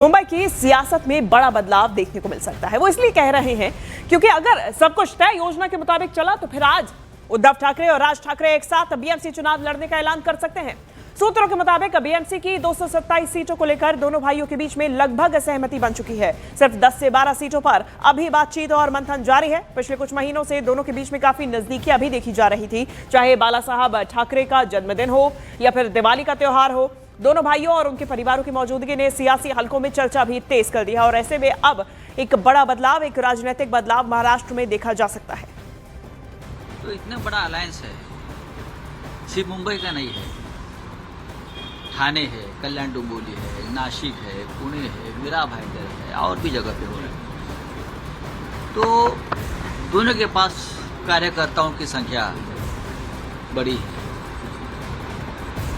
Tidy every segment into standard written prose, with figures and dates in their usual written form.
मुंबई की सियासत में बड़ा बदलाव देखने को मिल सकता है। वो इसलिए कह रहे हैं क्योंकि अगर सब कुछ तय योजना के मुताबिक चला तो फिर आज उद्धव ठाकरे और राज ठाकरे एक साथ बीएमसी चुनाव लड़ने का ऐलान कर सकते हैं। सूत्रों के मुताबिक बीएमसी की 227 सीटों को लेकर दोनों भाइयों के बीच में लगभग सहमति बन चुकी है। सिर्फ 10 से 12 सीटों पर अभी बातचीत और मंथन जारी है। पिछले कुछ महीनों से दोनों के बीच में काफी नजदीकी अभी देखी जा रही थी, चाहे बाला साहब ठाकरे का जन्मदिन हो या फिर दिवाली का त्योहार हो। दोनों भाइयों और उनके परिवारों की मौजूदगी ने सियासी हलकों में चर्चा भी तेज कर दी है और ऐसे में अब एक बड़ा बदलाव, एक राजनीतिक बदलाव महाराष्ट्र में देखा जा सकता है। तो इतना बड़ा अलायंस है, सिर्फ मुंबई का नहीं है, ठाणे है, कल्याण डोंबिवली है, नासिक है, पुणे है, मीरा भाईंदर है और भी जगह पे हो रहा है। तो दोनों के पास कार्यकर्ताओं की संख्या बड़ी है,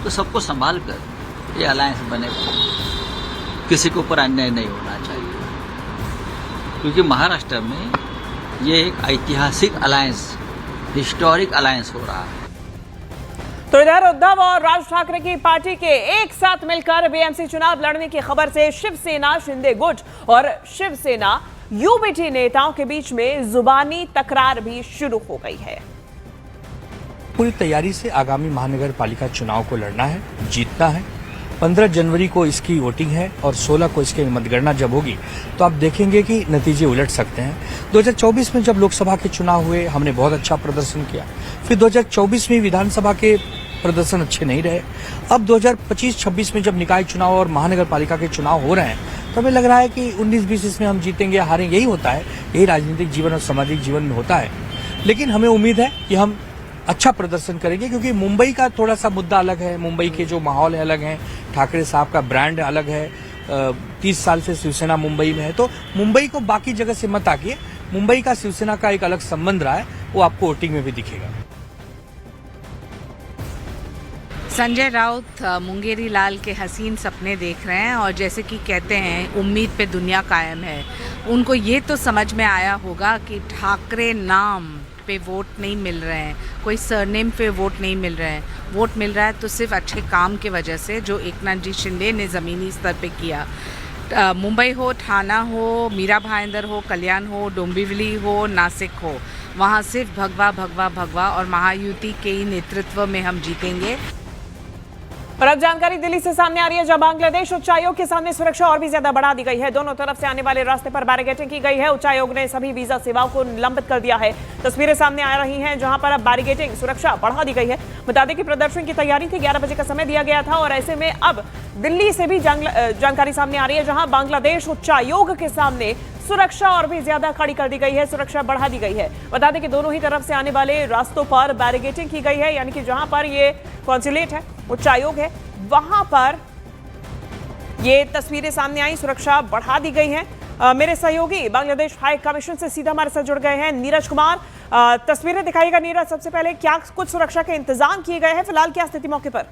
तो सबको संभाल कर ये अलायंस बनेगा। किसी के ऊपर अन्याय नहीं होना चाहिए, क्योंकि महाराष्ट्र में ये एक ऐतिहासिक अलायंस, हिस्टोरिक अलायंस हो रहा है। तो इधर उद्धव और राज ठाकरे की पार्टी के एक साथ मिलकर बीएमसी चुनाव लड़ने की खबर से शिवसेना, शिंदे गुट और शिवसेना यूबीटी नेताओं के बीच में जुबानी तकरार भी शुरू हो गई है। पूरी तैयारी से आगामी महानगर पालिका चुनाव को लड़ना है, जीतना है। 15 जनवरी को इसकी वोटिंग है और 16 को इसकी मतगणना जब होगी तो आप देखेंगे कि नतीजे उलट सकते हैं। 2024 में जब लोकसभा के चुनाव हुए हमने बहुत अच्छा प्रदर्शन किया, फिर 2024 में विधानसभा के प्रदर्शन अच्छे नहीं रहे। अब 2025-26 में जब निकाय चुनाव और महानगर पालिका के चुनाव हो रहे हैं तो हमें लग रहा है कि 19-20 में हम जीतेंगे हारेंगे, यही होता है, यही राजनीतिक जीवन और सामाजिक जीवन में होता है। लेकिन हमें उम्मीद है कि हम अच्छा प्रदर्शन करेंगे, क्योंकि मुंबई का थोड़ा सा मुद्दा अलग है, मुंबई के जो माहौल है अलग है, ठाकरे साहब का ब्रांड अलग है। 30 साल से शिवसेना मुंबई में है, तो मुंबई को बाकी जगह से मत आकिए। मुंबई का शिवसेना का एक अलग संबंध रहा है, वो आपको वोटिंग में भी दिखेगा। संजय राउत मुंगेरी लाल के हसीन सपने देख रहे हैं और जैसे कि कहते हैं उम्मीद पे दुनिया कायम है। उनको ये तो समझ में आया होगा कि ठाकरे नाम पे वोट नहीं मिल रहे हैं, कोई सरनेम पे वोट नहीं मिल रहे हैं। वोट मिल रहा है तो सिर्फ अच्छे काम के वजह से जो एकनाथ जी शिंदे ने ज़मीनी स्तर पे किया। मुंबई हो, ठाणा हो, मीरा भाईंदर हो, कल्याण हो, डोंबिवली हो, नासिक हो, वहाँ सिर्फ भगवा भगवा भगवा और महायुति के ही नेतृत्व में हम जीतेंगे। और अब जानकारी दिल्ली से सामने आ रही है, जब बांग्लादेश उच्चायोग के सामने सुरक्षा और भी ज्यादा बढ़ा दी गई है। दोनों तरफ से आने वाले रास्ते पर बैरिकेडिंग की गई है। उच्चायोग ने सभी वीजा सेवाओं को निलंबित कर दिया है। तस्वीरें सामने आ रही हैं जहां पर अब बैरिकेडिंग, सुरक्षा बढ़ा दी गई है। बता दें कि प्रदर्शन की तैयारी थी, 11 बजे का समय दिया गया था और ऐसे में अब दिल्ली से भी जानकारी सामने आ रही है, जहां बांग्लादेश उच्चायोग के सामने सुरक्षा और भी ज्यादा कड़ी कर दी गई है, सुरक्षा बढ़ा दी गई है। बता दें कि दोनों ही तरफ से आने वाले रास्तों पर बैरिकेडिंग की गई है, यानी कि जहां पर ये कॉन्सुलेट है, उच्चायोग है, वहां पर ये तस्वीरें सामने आई, सुरक्षा बढ़ा दी गई है। मेरे सहयोगी बांग्लादेश हाई कमीशन से सीधा हमारे साथ जुड़ गए हैं, नीरज कुमार। तस्वीरें दिखाइएगा नीरज। सबसे पहले क्या कुछ सुरक्षा के इंतजाम किए गए हैं, फिलहाल क्या स्थिति मौके पर?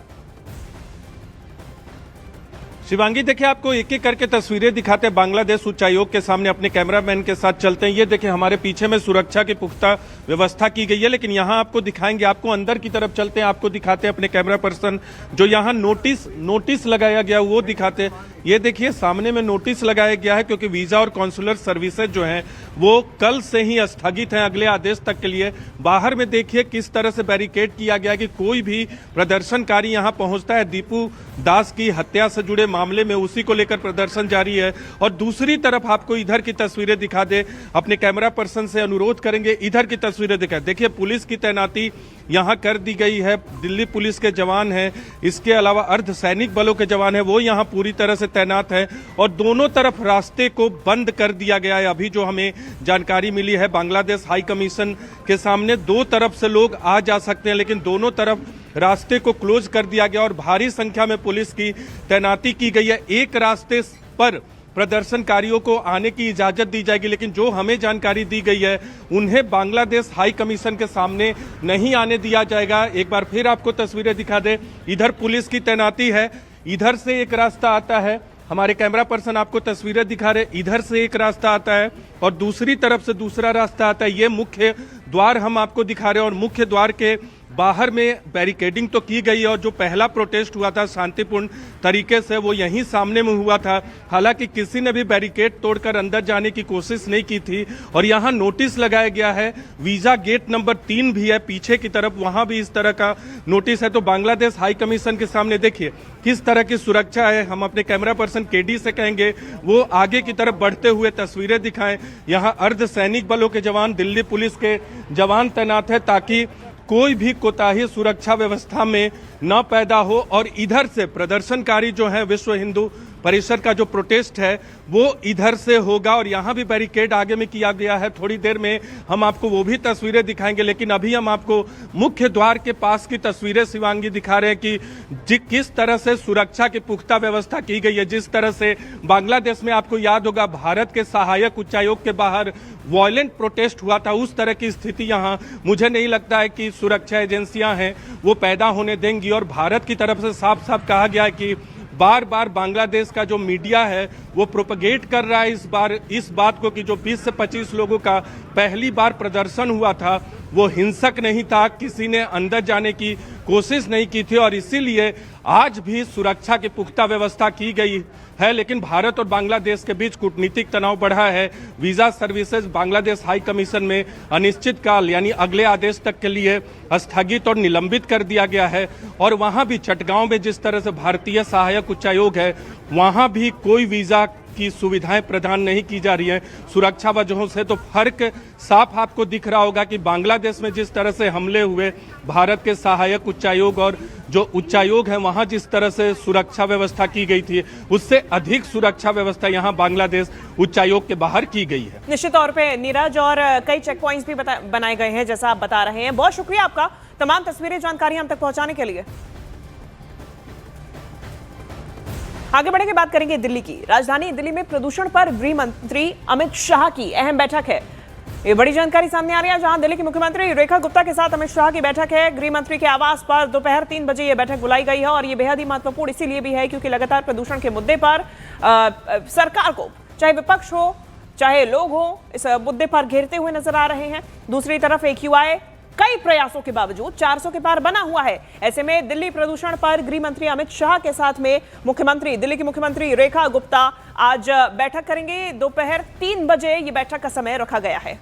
शिवांगी, देखिए आपको एक एक करके तस्वीरें दिखाते हैं। बांग्लादेश उच्चायोग के सामने अपने कैमरामैन के साथ चलते हैं। ये देखिए हमारे पीछे में सुरक्षा की पुख्ता व्यवस्था की गई है, लेकिन यहाँ आपको दिखाएंगे, आपको अंदर की तरफ चलते हैं, आपको दिखाते हैं अपने कैमरा पर्सन जो यहाँ नोटिस लगाया गया वो दिखाते हैं। ये देखिए सामने में नोटिस लगाया गया है, क्योंकि वीजा और कॉन्सुलर सर्विसेज जो हैं वो कल से ही स्थगित हैं अगले आदेश तक के लिए। बाहर में देखिए किस तरह से बैरिकेड किया गया कि कोई भी प्रदर्शनकारी यहाँ पहुंचता है, दीपू दास की हत्या से जुड़े मामले में, उसी को लेकर प्रदर्शन जारी है। और दूसरी तरफ आपको इधर की तस्वीरें दिखा दे, अपने कैमरा पर्सन से अनुरोध करेंगे इधर की तस्वीरें दिखा। देखिए पुलिस की तैनाती यहाँ कर दी गई है, दिल्ली पुलिस के जवान हैं, इसके अलावा अर्ध सैनिक बलों के जवान हैं, वो यहाँ पूरी तरह से तैनात है और दोनों तरफ रास्ते को बंद कर दिया गया है। अभी जो हमें जानकारी मिली है, बांग्लादेश हाई कमीशन के सामने दो तरफ से लोग आ जा सकते हैं, लेकिन दोनों तरफ रास्ते को क्लोज कर दिया गया और भारी संख्या में पुलिस की तैनाती की गई है। एक रास्ते पर प्रदर्शनकारियों को आने की इजाजत दी जाएगी, लेकिन जो हमें जानकारी दी गई है उन्हें बांग्लादेश हाई कमीशन के सामने नहीं आने दिया जाएगा। एक बार फिर आपको तस्वीरें दिखा दे, इधर पुलिस की तैनाती है, इधर से एक रास्ता आता है, हमारे कैमरा पर्सन आपको तस्वीरें दिखा रहे, इधर से एक रास्ता आता है और दूसरी तरफ से दूसरा रास्ता आता है। ये मुख्य द्वार हम आपको दिखा रहे हैं और मुख्य द्वार के बाहर में बैरिकेडिंग तो की गई है और जो पहला प्रोटेस्ट हुआ था शांतिपूर्ण तरीके से वो यहीं सामने में हुआ था। हालांकि किसी ने भी बैरिकेड तोड़कर अंदर जाने की कोशिश नहीं की थी और यहाँ नोटिस लगाया गया है। वीजा गेट नंबर 3 भी है पीछे की तरफ, वहां भी इस तरह का नोटिस है। तो बांग्लादेश हाई कमीशन के सामने देखिए किस तरह की सुरक्षा है। हम अपने कैमरा पर्सन केडी से कहेंगे वो आगे की तरफ बढ़ते हुए तस्वीरें दिखाएं। यहाँ अर्धसैनिक बलों के जवान, दिल्ली पुलिस के जवान तैनात है ताकि कोई भी कोताही सुरक्षा व्यवस्था में न पैदा हो। और इधर से प्रदर्शनकारी जो है, विश्व हिंदू परिषद का जो प्रोटेस्ट है वो इधर से होगा और यहाँ भी बैरिकेड आगे में किया गया है। थोड़ी देर में हम आपको वो भी तस्वीरें दिखाएंगे, लेकिन अभी हम आपको मुख्य द्वार के पास की तस्वीरें शिवांगी दिखा रहे हैं कि किस तरह से सुरक्षा की पुख्ता व्यवस्था की गई है। जिस तरह से बांग्लादेश में आपको याद होगा भारत के सहायक उच्चायोग के बाहर वायलेंट प्रोटेस्ट हुआ था, उस तरह की स्थिति यहाँ मुझे नहीं लगता है कि सुरक्षा एजेंसियां हैं वो पैदा होने देंगी। और भारत की तरफ से साफ साफ कहा गया है कि बार बार बांग्लादेश का जो मीडिया है वो प्रोपगेट कर रहा है इस बात को कि जो 20 से 25 लोगों का पहली बार प्रदर्शन हुआ था वो हिंसक नहीं था, किसी ने अंदर जाने की कोशिश नहीं की थी और इसीलिए आज भी सुरक्षा की पुख्ता व्यवस्था की गई है। लेकिन भारत और बांग्लादेश के बीच कूटनीतिक तनाव बढ़ा है। Visa services Bangladesh high commission में अनिश्चितकाल यानी अगले आदेश तक के लिए स्थगित और निलंबित कर दिया गया है। और वहां भी चटगांव में जिस तरह से भारतीय सहायक उच्चायोग है वहां भी कोई वीजा की सुविधाएं प्रदान नहीं की जा रही हैं सुरक्षा वजहों से। तो फर्क साफ आपको दिख रहा होगा कि बांग्लादेश में जिस तरह से हमले हुए भारत के सहायक उच्चायोग और जो उच्चायोग है वहां जिस तरह से सुरक्षा व्यवस्था की गई थी उससे अधिक सुरक्षा व्यवस्था यहां बांग्लादेश उच्चायोग के बाहर की गई है। निश्चित तौर पे नीरज, और कई चेक पॉइंट्स भी बनाए गए हैं जैसा आप बता रहे हैं। बहुत शुक्रिया आपका तमाम तस्वीरें जानकारी हम तक पहुंचाने के लिए। आगे बढ़ेंगे, बात करेंगे दिल्ली की। राजधानी दिल्ली में प्रदूषण पर गृह मंत्री अमित शाह की अहम बैठक है। ये बड़ी जानकारी सामने आ रही है जहां दिल्ली की मुख्यमंत्री रेखा गुप्ता के साथ अमित शाह की बैठक है। गृह मंत्री के आवास पर दोपहर 3 बजे ये बैठक बुलाई गई है और ये बेहद ही महत्वपूर्ण इसीलिए भी है क्योंकि लगातार प्रदूषण के मुद्दे पर सरकार को, चाहे विपक्ष हो चाहे लोग हो, इस मुद्दे पर घेरते हुए नजर आ रहे हैं। दूसरी तरफ AQI कई प्रयासों के बावजूद 400 के पार बना हुआ है। ऐसे में दिल्ली प्रदूषण पर गृह मंत्री अमित शाह के साथ में दिल्ली की मुख्यमंत्री रेखा गुप्ता आज बैठक करेंगे। दोपहर 3 बजे ये बैठक का समय रखा गया है।